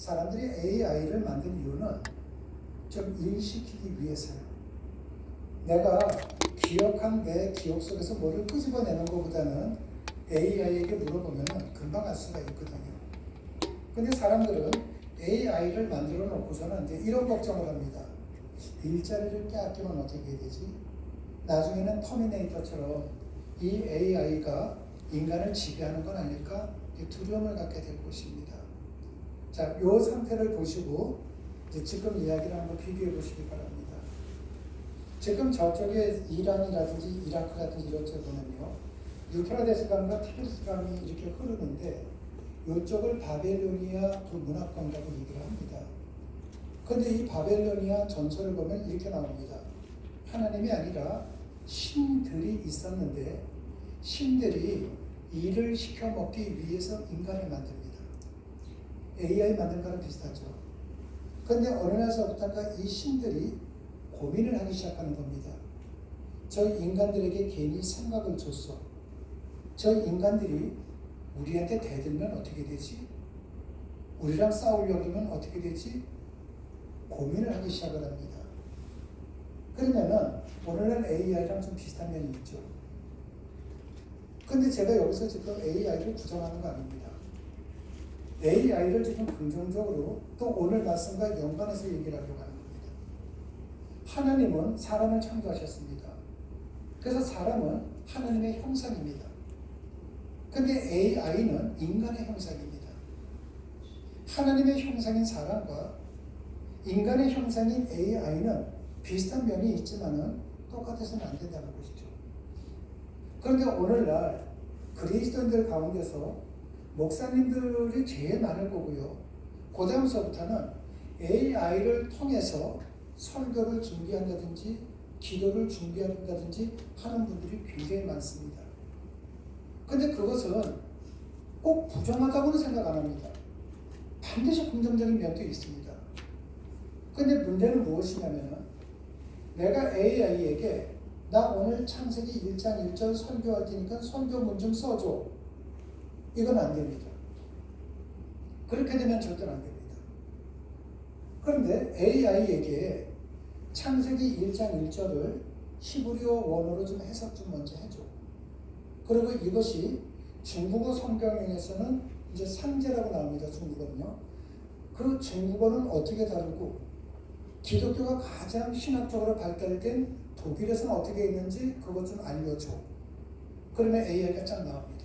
사람들이 AI를 만든 이유는 좀 일시키기 위해서요. 내가 기억한 내 기억 속에서 뭐를 끄집어내는 것보다는 AI에게 물어보면 금방 알 수가 있거든요. 근데 사람들은 AI를 만들어 놓고서는 이제 이런 걱정을 합니다. 일자리를 빼앗기면 어떻게 해야 되지? 나중에는 터미네이터처럼 이 AI가 인간을 지배하는 건 아닐까? 두려움을 갖게 될 것입니다. 자, 이 상태를 보시고 이제 지금 이야기를 한번 비교해 보시기 바랍니다. 지금 저쪽에 이란이라든지 이라크라든지 이런 쪽에 보면요, 유프라데스 강과 티그리스 강이 이렇게 흐르는데 이쪽을 바벨로니아 그 문화권이라고 얘기를 합니다. 그런데 이 바벨로니아 전설을 보면 이렇게 나옵니다. 하나님이 아니라 신들이 있었는데 신들이 일을 시켜먹기 위해서 인간을 만듭니다. AI 만든 거랑 비슷하죠. 그런데 어느 날서부터인가 이 신들이 고민을 하기 시작하는 겁니다. 저 인간들에게 괜히 생각을 줬어. 저 인간들이 우리한테 대들면 어떻게 되지? 우리랑 싸우려고 하면 어떻게 되지? 고민을 하기 시작을 합니다. 그러면은 오늘날 AI랑 좀 비슷한 면이 있죠. 근데 제가 여기서 지금 AI를 부정하는 거 아닙니다. AI를 지금 긍정적으로 또 오늘 말씀과 연관해서 얘기를 하려고 하는 겁니다. 하나님은 사람을 창조하셨습니다. 그래서 사람은 하나님의 형상입니다. 근데 AI는 인간의 형상입니다. 하나님의 형상인 사람과 인간의 형상인 AI는 비슷한 면이 있지만은 똑같아서는 안 된다는 것이죠. 그런데 오늘날 그리스도인들 가운데서 목사님들이 제일 많을 거고요. 그 다음서부터는 AI를 통해서 설교를 준비한다든지 기도를 준비한다든지 하는 분들이 굉장히 많습니다. 근데 그것은 꼭 부정하다고는 생각 안 합니다. 반드시 긍정적인 면도 있습니다. 근데 문제는 무엇이냐면은 내가 AI에게 나 오늘 창세기 1장 1절 설교할 테니까 설교문 좀 써줘. 이건 안 됩니다. 그렇게 되면 절대로 안 됩니다. 그런데 AI에게 창세기 1장 1절을 히브리어 원어로 좀 해석 좀 먼저 해줘. 그리고 이것이 중국어 성경에서는 이제 상제라고 나옵니다. 중국어는요. 그 중국어는 어떻게 다루고 기독교가 가장 신학적으로 발달된 독일에서는 어떻게 있는지 그것 좀 알려줘. 그러면 AI가 쫙 나옵니다.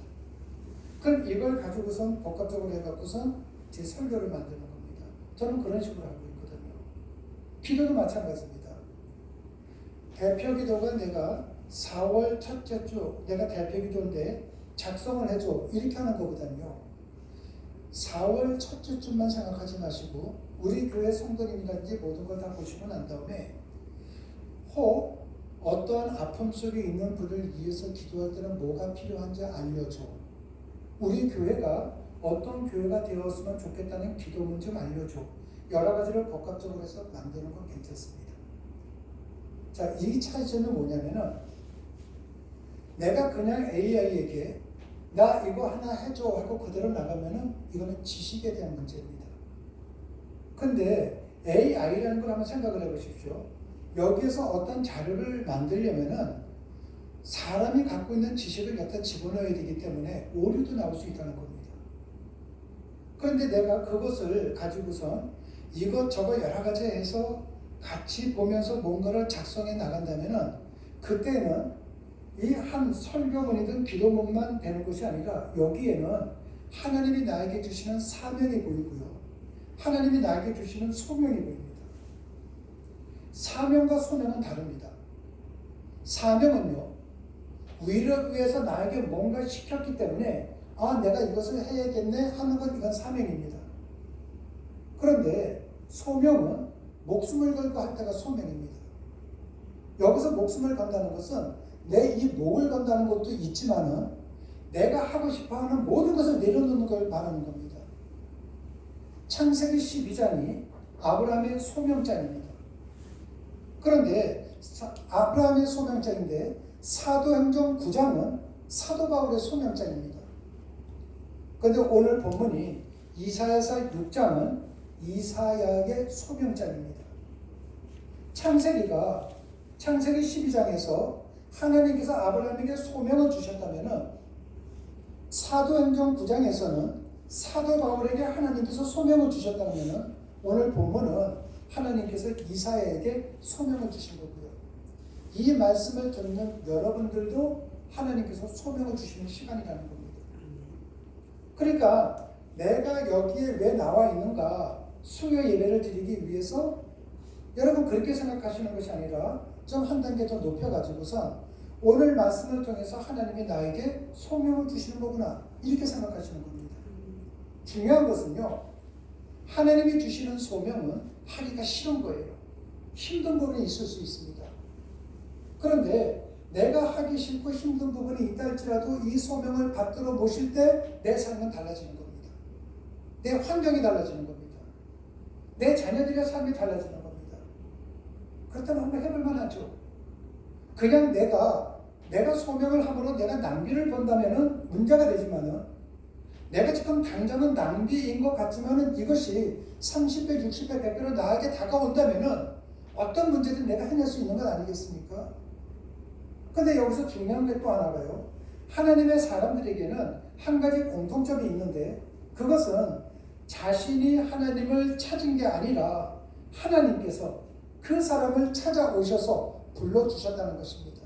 그럼 이걸 가지고선 복합적으로 해갖고선 제 설교를 만드는 겁니다. 저는 그런 식으로 하고 있거든요. 기도도 마찬가지입니다. 대표 기도가 내가 4월 첫째 주 내가 대표 기도인데 작성을 해줘. 이렇게 하는 거거든요. 4월 첫째 주만 생각하지 마시고 우리 교회 성도님이라든지 모든 걸 다 보시고 난 다음에 혹 어떠한 아픔 속에 있는 분을 위해서 기도할 때는 뭐가 필요한지 알려줘. 우리 교회가 어떤 교회가 되었으면 좋겠다는 기도문 좀 알려줘. 여러 가지를 복합적으로 해서 만드는 건 괜찮습니다. 자, 이 차이점은 뭐냐면은 내가 그냥 AI에게 나 이거 하나 해줘 하고 그대로 나가면은 이거는 지식에 대한 문제입니다. 근데 AI라는 걸 한번 생각을 해보십시오. 여기에서 어떤 자료를 만들려면은 사람이 갖고 있는 지식을 갖다 집어넣어야 되기 때문에 오류도 나올 수 있다는 겁니다. 그런데 내가 그것을 가지고선 이것저것 여러 가지 해서 같이 보면서 뭔가를 작성해 나간다면은 그때는 이 한 설교문이든 기도문만 되는 것이 아니라 여기에는 하나님이 나에게 주시는 사명이 보이고요. 하나님이 나에게 주시는 소명이 보입니다. 사명과 소명은 다릅니다. 사명은요, 위를 위해서 나에게 뭔가 시켰기 때문에 아, 내가 이것을 해야겠네 하는 건 이건 사명입니다. 그런데 소명은 목숨을 걸고 할 때가 소명입니다. 여기서 목숨을 건다는 것은 내 이 목을 건다는 것도 있지만은 내가 하고 싶어하는 모든 것을 내려놓는 걸 말하는 겁니다. 창세기 12장이 아브라함의 소명장입니다. 그런데 아브라함의 소명장인데 사도행전 9장은 사도 바울의 소명장입니다. 그런데 오늘 본문이 이사야서 6장은 이사야의 소명장입니다. 창세기가 창세기 12장에서 하나님께서 아브라함에게 소명을 주셨다면 사도행전 9장에서는 사도 바울에게 하나님께서 소명을 주셨다면 오늘 본문은 하나님께서 이사야에게 소명을 주신 거고요. 이 말씀을 듣는 여러분들도 하나님께서 소명을 주시는 시간이라는 겁니다. 그러니까 내가 여기에 왜 나와 있는가? 수요 예배를 드리기 위해서? 여러분 그렇게 생각하시는 것이 아니라 좀 한 단계 더 높여가지고서 오늘 말씀을 통해서 하나님이 나에게 소명을 주시는 거구나 이렇게 생각하시는 겁니다. 중요한 것은요, 하나님이 주시는 소명은 하기가 싫은 거예요. 힘든 부분이 있을 수 있습니다. 그런데 내가 하기 싫고 힘든 부분이 있다 할지라도 이 소명을 받들어 모실 때 내 삶은 달라지는 겁니다. 내 환경이 달라지는 겁니다. 내 자녀들의 삶이 달라지는 겁니다. 그렇다면 한번 해볼 만하죠. 그냥 내가 소명을 함으로 내가 낭비를 본다면 문제가 되지만은 내가 지금 당장은 낭비인 것 같지만은 이것이 30배, 60배, 100배로 나에게 다가온다면은 어떤 문제든 내가 해낼 수 있는 것 아니겠습니까? 근데 여기서 중요한 게 또 하나가요. 하나님의 사람들에게는 한 가지 공통점이 있는데 그것은 자신이 하나님을 찾은 게 아니라 하나님께서 그 사람을 찾아오셔서 불러주셨다는 것입니다.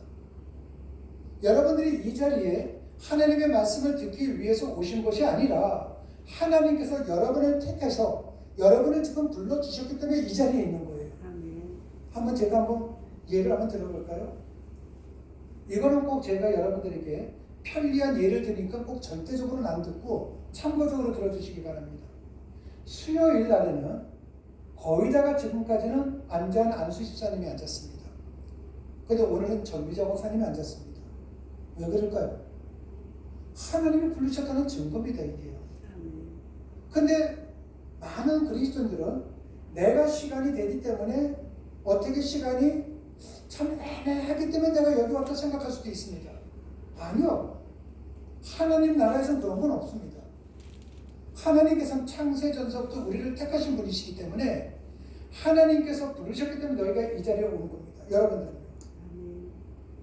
여러분들이 이 자리에 하나님의 말씀을 듣기 위해서 오신 것이 아니라 하나님께서 여러분을 택해서 여러분을 지금 불러주셨기 때문에 이 자리에 있는 거예요. 한번 제가 한번 예를 한번 들어볼까요? 이거는 꼭 제가 여러분들에게 편리한 예를 드니까 꼭 절대적으로는 안 듣고 참고적으로 들어주시기 바랍니다. 수요일 날에는 거의 다가 지금까지는 안전 안수 집사님이 앉았습니다. 그런데 오늘은 전미자 목사님이 앉았습니다. 왜 그럴까요? 하나님이 부르셨다는 증거입니다, 이게요. 근데 많은 그리스도인들은 내가 시간이 되기 때문에 어떻게 시간이 참 애매하기 때문에 내가 여기 왔다 생각할 수도 있습니다. 아니요. 하나님 나라에서는 그런 건 없습니다. 하나님께서는 창세전서부터 우리를 택하신 분이시기 때문에 하나님께서 부르셨기 때문에 너희가 이 자리에 온 겁니다. 여러분들은요.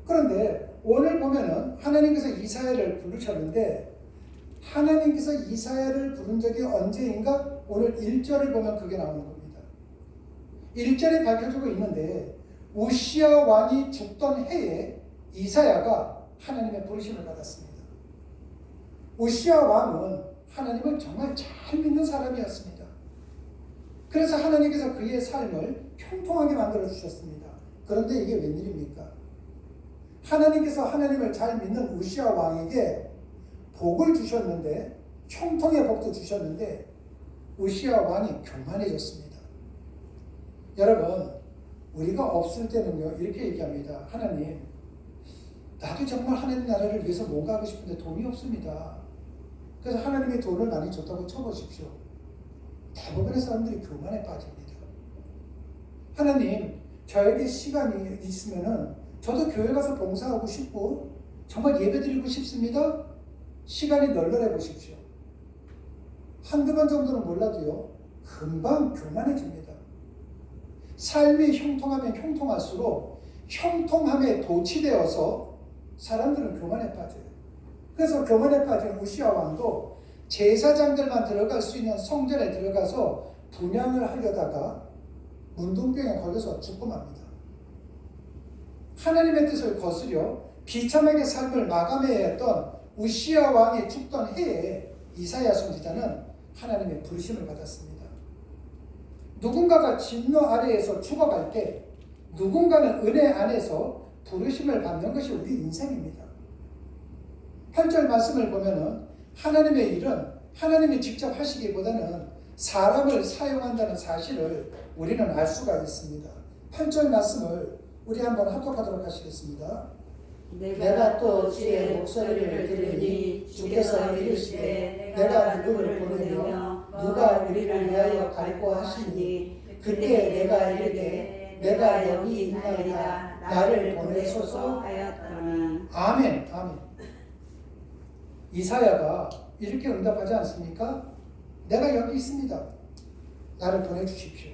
그런데 오늘 보면은 하나님께서 이사야를 부르셨는데 하나님께서 이사야를 부른 적이 언제인가? 오늘 1절을 보면 그게 나오는 겁니다. 1절에 밝혀지고 있는데 우시야 왕이 죽던 해에 이사야가 하나님의 부르심을 받았습니다. 우시야 왕은 하나님을 정말 잘 믿는 사람이었습니다. 그래서 하나님께서 그의 삶을 형통하게 만들어 주셨습니다. 그런데 이게 웬일입니까? 하나님께서 하나님을 잘 믿는 우시야 왕에게 복을 주셨는데 형통의 복도 주셨는데 우시야 왕이 교만해졌습니다. 여러분 우리가 없을 때는요 이렇게 얘기합니다. 하나님 나도 정말 하나님 나라를 위해서 뭔가 하고 싶은데 돈이 없습니다. 그래서 하나님이 돈을 많이 줬다고 쳐보십시오. 대부분의 사람들이 교만에 빠집니다. 하나님 저에게 시간이 있으면은 저도 교회 가서 봉사하고 싶고 정말 예배드리고 싶습니다. 시간이 널널해 보십시오. 한두 번 정도는 몰라도요 금방 교만해집니다. 삶이 형통하면 형통할수록 형통함에 도취되어서 사람들은 교만에 빠져요. 그래서 교만에 빠진 우시야 왕도 제사장들만 들어갈 수 있는 성전에 들어가서 분향을 하려다가 문둥병에 걸려서 죽고 맙니다. 하나님의 뜻을 거스려 비참하게 삶을 마감해야 했던 우시야 왕이 죽던 해에 이사야 선지자는 하나님의 부르심을 받았습니다. 누군가가 진노 아래에서 죽어갈 때 누군가는 은혜 안에서 부르심을 받는 것이 우리 인생입니다. 8절 말씀을 보면은 하나님의 일은 하나님이 직접 하시기보다는 사람을 사용한다는 사실을 우리는 알 수가 있습니다. 8절 말씀을 우리 한번 합독하도록 하시겠습니다. 내가 또 주의 목소리를 들으니 주께서 이르시되 내가 누구를 보내며 누가 우리를 위하여 갈고 하시니 그때 내가 이르되 내가 여기 있나이다 나를 보내소서 하였더니. 아멘. 아멘. 이사야가 이렇게 응답하지 않습니까? 내가 여기 있습니다. 나를 보내주십시오.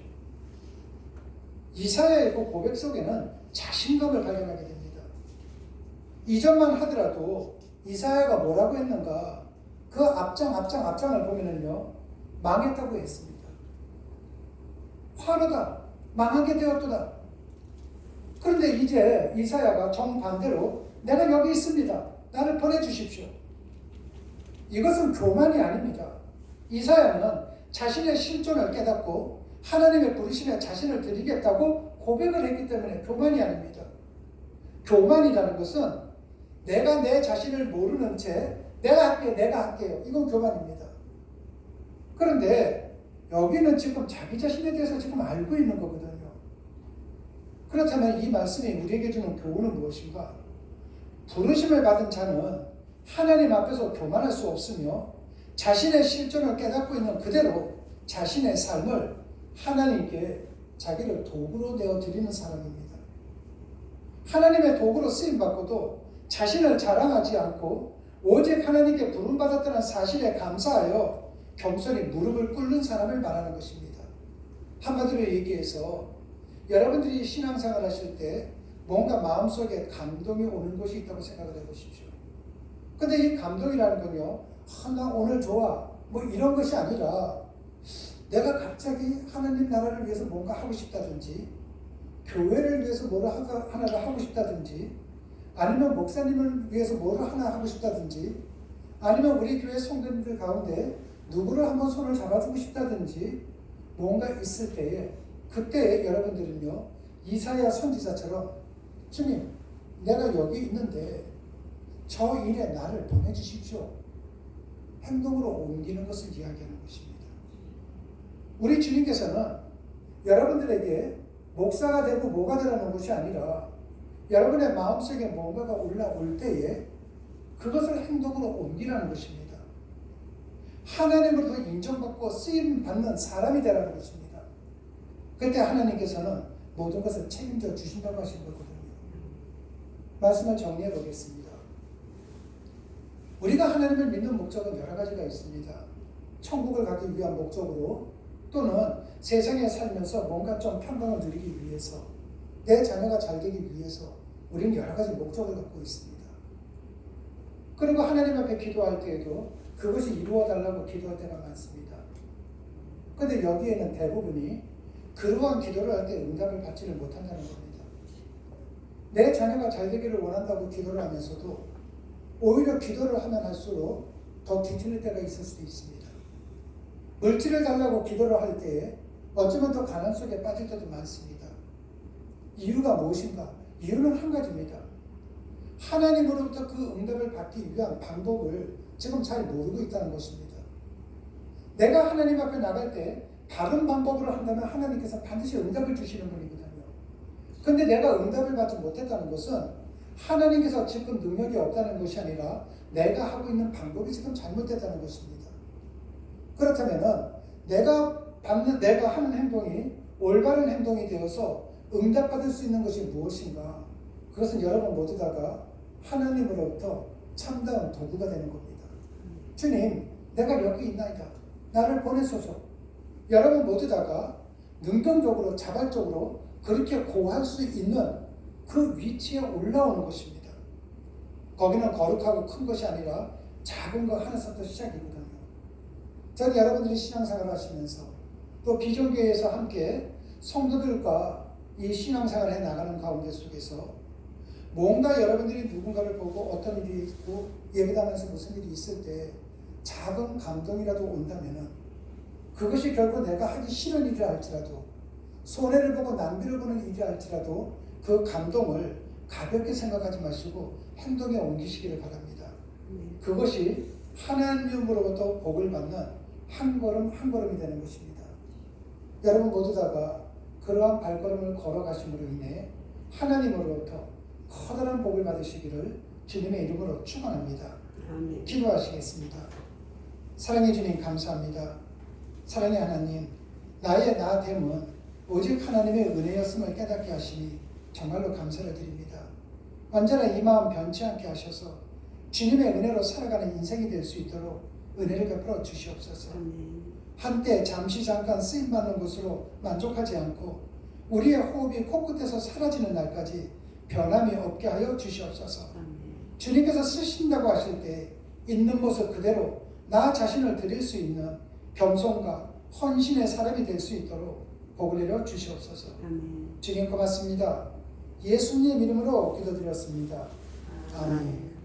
이사야의 그 고백 속에는 자신감을 발견하게 됩니다. 이전만 하더라도 이사야가 뭐라고 했는가? 그 앞장을 보면은요, 망했다고 했습니다. 화로다, 망하게 되었도다. 그런데 이제 이사야가 정반대로 내가 여기 있습니다. 나를 보내주십시오. 이것은 교만이 아닙니다. 이사야는 자신의 실존을 깨닫고 하나님의 부르심에 자신을 드리겠다고 고백을 했기 때문에 교만이 아닙니다. 교만이라는 것은 내가 내 자신을 모르는 채 내가 할게요. 이건 교만입니다. 그런데 여기는 지금 자기 자신에 대해서 지금 알고 있는 거거든요. 그렇다면 이 말씀이 우리에게 주는 교훈은 무엇인가? 부르심을 받은 자는 하나님 앞에서 교만할 수 없으며 자신의 실존을 깨닫고 있는 그대로 자신의 삶을 하나님께 자기를 도구로 내어 드리는 사람입니다. 하나님의 도구로 쓰임받고도 자신을 자랑하지 않고 오직 하나님께 부름받았다는 사실에 감사하여 겸손히 무릎을 꿇는 사람을 말하는 것입니다. 한마디로 얘기해서 여러분들이 신앙생활 하실 때 뭔가 마음속에 감동이 오는 것이 있다고 생각을 해보십시오. 근데 이 감동이라는 건요, 나 오늘 좋아, 뭐 이런 것이 아니라 내가 갑자기 하나님 나라를 위해서 뭔가 하고 싶다든지 교회를 위해서 뭐를 하나를 하고 싶다든지 아니면 목사님을 위해서 뭐를 하나 하고 싶다든지 아니면 우리 교회 성도님들 가운데 누구를 한번 손을 잡아주고 싶다든지 뭔가 있을 때에 그때 여러분들은요, 이사야 선지자처럼 주님, 내가 여기 있는데 저 일에 나를 보내주십시오. 행동으로 옮기는 것을 이야기하는 것입니다. 우리 주님께서는 여러분들에게 목사가 되고 뭐가 되라는 것이 아니라 여러분의 마음속에 뭔가가 올라올 때에 그것을 행동으로 옮기라는 것입니다. 하나님으로부터 인정받고 쓰임받는 사람이 되라는 것입니다. 그때 하나님께서는 모든 것을 책임져 주신다고 하신 거거든요. 말씀을 정리해 보겠습니다. 우리가 하나님을 믿는 목적은 여러 가지가 있습니다. 천국을 가기 위한 목적으로 또는 세상에 살면서 뭔가 좀 평강을 누리기 위해서 내 자녀가 잘 되기 위해서 우리는 여러 가지 목적을 갖고 있습니다. 그리고 하나님 앞에 기도할 때에도 그것이 이루어달라고 기도할 때가 많습니다. 그런데 여기에는 대부분이 그러한 기도를 할 때 응답을 받지를 못한다는 겁니다. 내 자녀가 잘 되기를 원한다고 기도를 하면서도 오히려 기도를 하면 할수록 더 뒤틀릴 때가 있을 수도 있습니다. 물질을 달라고 기도를 할 때에 어쩌면 더 가난 속에 빠질 때도 많습니다. 이유가 무엇인가? 이유는 한 가지입니다. 하나님으로부터 그 응답을 받기 위한 방법을 지금 잘 모르고 있다는 것입니다. 내가 하나님 앞에 나갈 때 다른 방법으로 한다면 하나님께서 반드시 응답을 주시는 분이거든요. 그런데 내가 응답을 받지 못했다는 것은 하나님께서 지금 능력이 없다는 것이 아니라 내가 하고 있는 방법이 지금 잘못됐다는 것입니다. 그렇다면 내가 하는 행동이 올바른 행동이 되어서 응답받을 수 있는 것이 무엇인가? 그것은 여러분 모두 다가 하나님으로부터 참다운 도구가 되는 겁니다. 주님, 내가 여기 있나이다. 나를 보내소서. 여러분 모두 다가 능동적으로 자발적으로 그렇게 고할 수 있는 그 위치에 올라오는 것입니다. 거기는 거룩하고 큰 것이 아니라 작은 거 하나서부터 시작이거든요. 저는 여러분들이 신앙생활을 하시면서 또 비전교회에서 함께 성도들과 이 신앙생활을 해나가는 가운데 속에서 뭔가 여러분들이 누군가를 보고 어떤 일이 있고 예배당에서 무슨 일이 있을 때 작은 감동이라도 온다면은 그것이 결코 내가 하기 싫은 일이라 할지라도 손해를 보고 낭비를 보는 일이라 할지라도 그 감동을 가볍게 생각하지 마시고 행동에 옮기시기를 바랍니다. 그것이 하나님으로부터 복을 받는 한 걸음 한 걸음이 되는 것입니다. 여러분 모두 다가 그러한 발걸음을 걸어가심으로 인해 하나님으로부터 커다란 복을 받으시기를 주님의 이름으로 축원합니다. 아멘. 기도하시겠습니다. 사랑해 주님 감사합니다. 사랑의 하나님, 나의 나됨은 오직 하나님의 은혜였음을 깨닫게 하시니 정말로 감사를 드립니다. 언제나 이 마음 변치 않게 하셔서 주님의 은혜로 살아가는 인생이 될 수 있도록 은혜를 베풀어 주시옵소서. 한때 잠시 잠깐 쓰임받는 것으로 만족하지 않고 우리의 호흡이 코끝에서 사라지는 날까지 변함이 없게 하여 주시옵소서. 주님께서 쓰신다고 하실 때 있는 모습 그대로 나 자신을 드릴 수 있는 겸손과 헌신의 사람이 될 수 있도록 복을 내려 주시옵소서. 주님 고맙습니다. 예수님 이름으로 기도드렸습니다. 아멘.